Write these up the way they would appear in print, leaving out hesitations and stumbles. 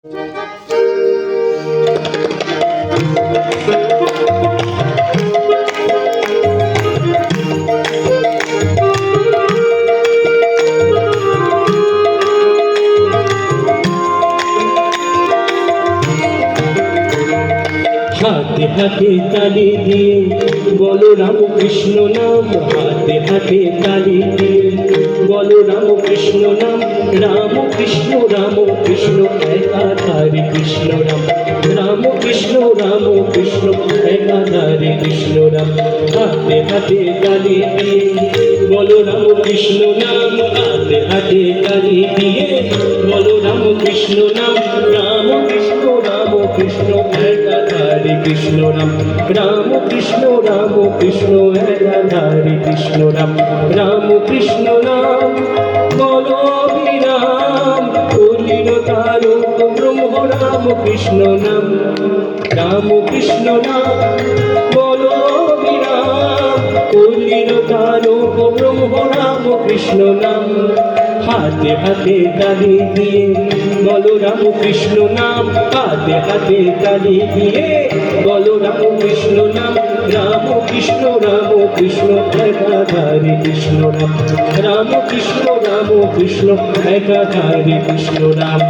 হাতে হাতে তালি দিয়ে বলো রাম কৃষ্ণ নাম, হাতে হাতে তালি দিয়ে বলো রাম কৃষ্ণ নাম। রাম কৃষ্ণ একাধারে কৃষ্ণ রাম, রাম কৃষ্ণ একাধারে কৃষ্ণ রাম। হাতে হাতে তালি দিয়ে বলো রাম কৃষ্ণ নাম, হাতে হাতে তালি দিয়ে বলো রাম কৃষ্ণ নাম। রাম কৃষ্ণ একাধারে কৃষ্ণ রাম, রাম কৃষ্ণ একাধারে কৃষ্ণ রাম। রাম কৃষ্ণ নাম বলো অবিরাম, কলির তারক ব্রহ্ম রাম কৃষ্ণ নাম। রাম কৃষ্ণ নাম বলো অবিরাম, কলির তারক ব্রহ্ম রাম কৃষ্ণ নাম। হাতে হাতে তালি দিয়ে বলো রাম কৃষ্ণ নাম, হাতে হাতে তালি দিয়ে বলো রাম কৃষ্ণ নাম। রাম কৃষ্ণ একাধারে কৃষ্ণ রাম, রাম কৃষ্ণ একাধারে কৃষ্ণ রাম।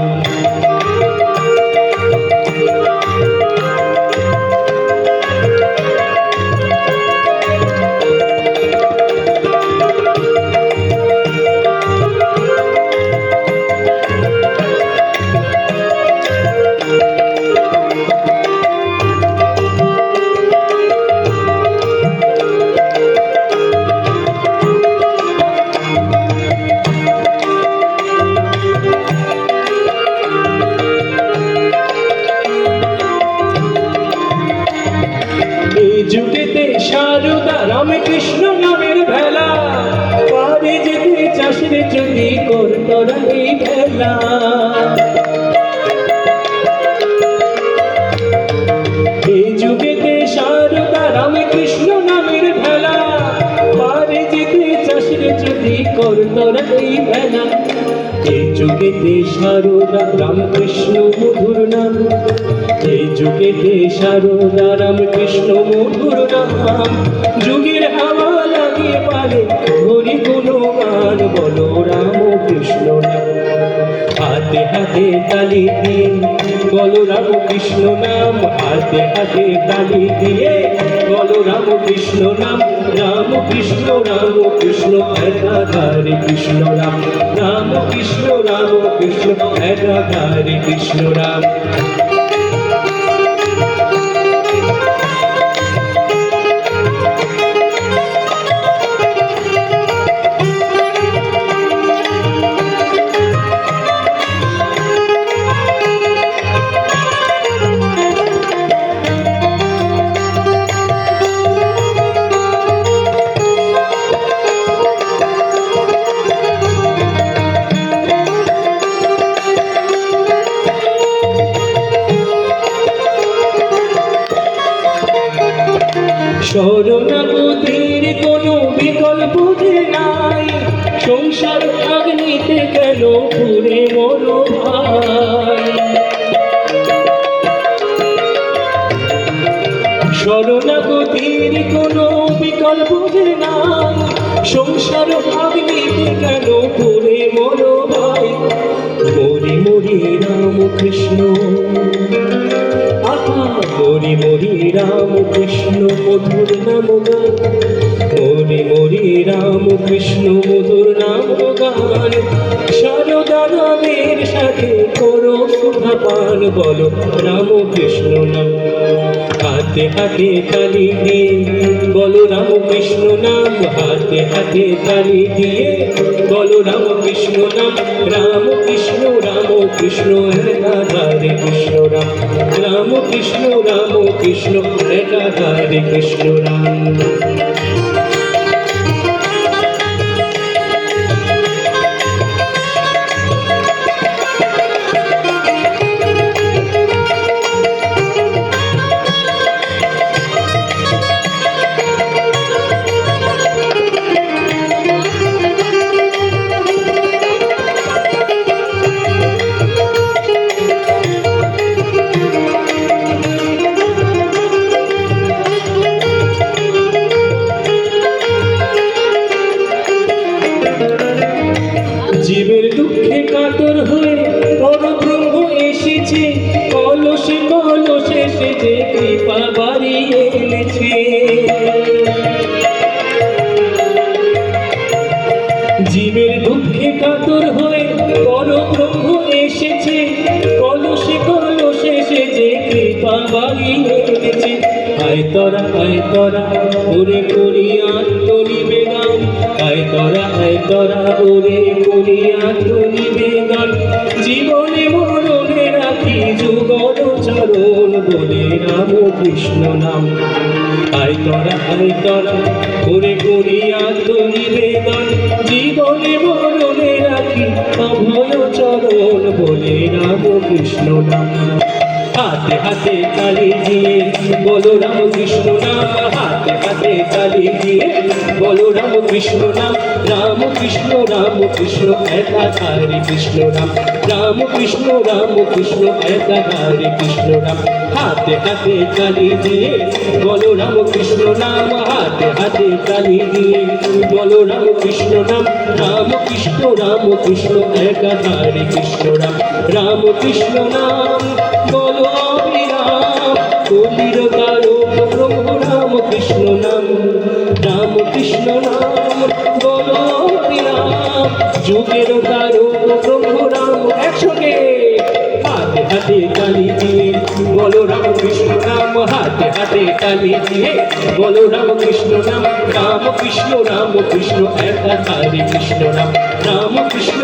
যুগেতে সারদা রামকৃষ্ণ নামের ভেলা, পারে যেতে চাষের যদি করতরা এই ভেলা। এই যুগেতে সারদা রামকৃষ্ণ নামের ভেলা, পারে যেতে চাষের যদি করতরা এই ভেলা। এই যুগেতে সারদা রামকৃষ্ণ মধুর নাম, এই যুগেতে সারদা রামকৃষ্ণ মধুর নাম। যুগের হাওয়া লাগিয়ে পারে হরি কোনো গান বলো রাম কৃষ্ণ নাম। হাতে হাতে তালি দিয়ে বলো রাম কৃষ্ণ নাম, হাতে হাতে তালি দিয়ে বলো রাম কৃষ্ণ নাম। রাম কৃষ্ণ একাধারে কৃষ্ণ রাম, রাম কৃষ্ণ একাধারে কৃষ্ণ রাম। শরণাগতির কোনো বিকল্প যে নাই, সংসার অগ্নিতে কেন পুড়ে মরো ভাই। শরণাগতির কোনো বিকল্প যে নাই, সংসার অগ্নিতে কেন পুড়ে মরো ভাই। মরি মরি রাম কৃষ্ণ, মরি মরি রাম কৃষ্ণ মধুর নাম গান, মরি মরি রাম কৃষ্ণ মধুর নাম গান। সারদা নামের সাথে করো সুধা পান বলো রাম কৃষ্ণ নাম। হাতে হাতে তালি দিয়ে বলো রাম কৃষ্ণ নাম, হাতে হাতে তালি দিয়ে বলো রাম কৃষ্ণ নাম। রাম কৃষ্ণ একাধারে কৃষ্ণ রাম, রাম কৃষ্ণ একাধারে কৃষ্ণ রাম। বাড়িয়ে এনেছে। আয় তোরা ওরে করি আত্মনিবেদন, আয় তোরা ওরে করি আত্মনিবেদন। জীবনে মরণে রাখি যুগল চরণ বলে রাম কৃষ্ণ নাম। আয় তোরা ওরে করি আত্মনিবেদন, জীবনে মরণে রাখি অভয় চরণ বলে রাম কৃষ্ণ নাম। হাতে হাতে তালি দিয়ে বলো রাম কৃষ্ণ নাম, হাতে হাতে তালি দিয়ে বলো রাম কৃষ্ণ নাম। রাম কৃষ্ণ একাধারে কৃষ্ণ নাম, রাম কৃষ্ণ একাধারে কৃষ্ণ নাম। হাতে হাতে তালি দিয়ে বলো রাম কৃষ্ণ নাম, হাতে হাতে তালি দিয়ে বলো রাম কৃষ্ণ নাম। রাম কৃষ্ণ একাধারে কৃষ্ণ নাম, রাম কৃষ্ণ নাম বলো অবিরাম। কলির কারক ব্রহ্ম রাম কৃষ্ণ নাম, রাম কৃষ্ণ নাম বলো অবিরাম। যুগের কারক ব্রহ্ম রাম, একসঙ্গে হাতে হাতে তালি দিয়ে বলো রাম কৃষ্ণ নাম, হাতে হাতে তালি দিয়ে বলো রাম কৃষ্ণ নাম। রাম কৃষ্ণ একাধারে কৃষ্ণ নাম, রাম কৃষ্ণ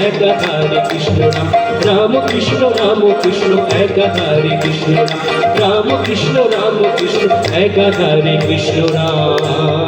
একাধারে কৃষ্ণ নাম। রাম কৃষ্ণ একাধারে কৃষ্ণ নাম, রাম কৃষ্ণ একাধারে কৃষ্ণ নাম।